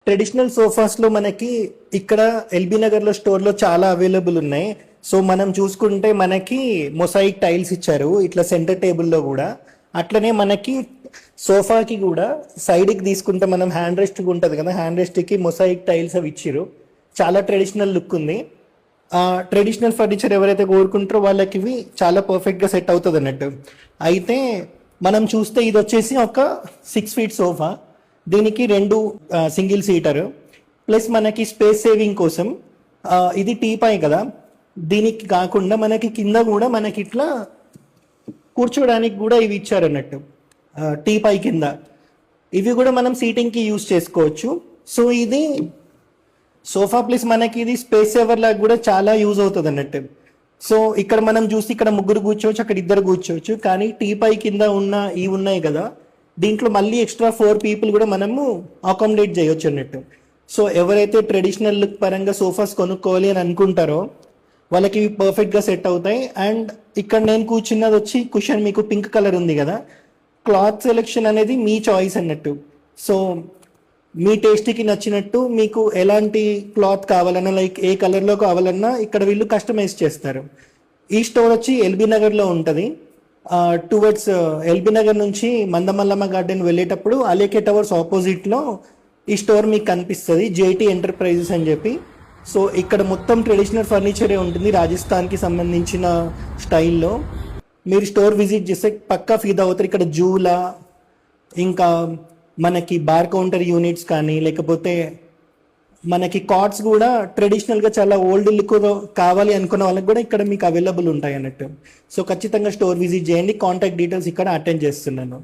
Traditional సోఫాస్లో మనకి ఇక్కడ LB నగర్లో స్టోర్లో చాలా అవైలబుల్ ఉన్నాయి. సో మనం చూసుకుంటే మనకి మొసాయిక్ టైల్స్ ఇచ్చారు ఇట్లా సెంటర్ టేబుల్లో కూడా. అట్లనే మనకి సోఫాకి కూడా సైడ్కి తీసుకుంటే మనం హ్యాండ్ రెస్ట్ ఉంటుంది కదా, హ్యాండ్ రెస్ట్కి మొసాయిక్ టైల్స్ అవి ఇచ్చిరు. చాలా ట్రెడిషనల్ లుక్ ఉంది. ట్రెడిషనల్ ఫర్నిచర్ ఎవరైతే కోరుకుంటారో వాళ్ళకి ఇవి చాలా పర్ఫెక్ట్గా సెట్ అవుతుంది అన్నట్టు. అయితే మనం చూస్తే ఇది వచ్చేసి ఒక 6 feet సోఫా. దీనికి 2 సింగిల్ సీటర్ ప్లస్ మనకి స్పేస్ సేవింగ్ కోసం ఇది టీపాయ్ కదా, దీనికి కాకుండా మనకి కింద కూడా మనకి ఇట్లా కూర్చోడానికి కూడా ఇవి ఇచ్చారు అన్నట్టు టీపాయ్ కింద. ఇవి కూడా మనం సీటింగ్కి యూజ్ చేసుకోవచ్చు. సో ఇది సోఫా ప్లస్ మనకి ఇది స్పేస్ సేవర్ లాగా కూడా చాలా యూజ్ అవుతుంది అన్నట్టు. సో ఇక్కడ మనం చూసి ఇక్కడ 3 కూర్చోవచ్చు, అక్కడ 2 కూర్చోవచ్చు. కానీ టీపాయ్ కింద ఉన్న ఇవి ఉన్నాయి కదా, దీంట్లో మళ్ళీ ఎక్స్ట్రా 4 people కూడా మనము అకామిడేట్ చేయొచ్చు అన్నట్టు. సో ఎవరైతే ట్రెడిషనల్ లుక్ పరంగా సోఫాస్ కొనుక్కోవాలి అని అనుకుంటారో వాళ్ళకి ఇవి పర్ఫెక్ట్గా సెట్ అవుతాయి. అండ్ ఇక్కడ నేను కూర్చున్నది వచ్చి కుషన్ మీకు పింక్ కలర్ ఉంది కదా, క్లాత్ సెలెక్షన్ అనేది మీ చాయిస్ అన్నట్టు. సో మీ టేస్ట్కి నచ్చినట్టు మీకు ఎలాంటి క్లాత్ కావాలన్నా, లైక్ ఏ కలర్లో కావాలన్నా ఇక్కడ వీళ్ళు కస్టమైజ్ చేస్తారు. ఈ స్టోర్ వచ్చి ఎల్బీ నగర్లో ఉంటుంది. టువర్డ్స్ ఎల్బీ నగర్ నుంచి మందమల్లమ్మ గార్డెన్ వెళ్ళేటప్పుడు అలేకే టవర్స్ ఆపోజిట్లో ఈ స్టోర్ మీకు కనిపిస్తుంది, జేటీ ఎంటర్ప్రైజెస్ అని చెప్పి. సో ఇక్కడ మొత్తం ట్రెడిషనల్ ఫర్నిచరే ఉంటుంది రాజస్థాన్కి సంబంధించిన స్టైల్లో. మీరు స్టోర్ విజిట్ చేస్తే పక్కా ఫీదా అవుతారు. ఇక్కడ జూలా, ఇంకా మనకి బార్ కౌంటర్ యూనిట్స్ కానీ, లేకపోతే మనకి కార్డ్స్ కూడా ట్రెడిషనల్గా చాలా ఓల్డ్ లుక్ కావాలి అనుకున్న వాళ్ళకి కూడా ఇక్కడ మీకు అవైలబుల్ ఉంటాయి అన్నట్టు. సో ఖచ్చితంగా స్టోర్ విజిట్ చేయండి. కాంటాక్ట్ డీటెయిల్స్ ఇక్కడ అటెండ్ చేస్తున్నాను.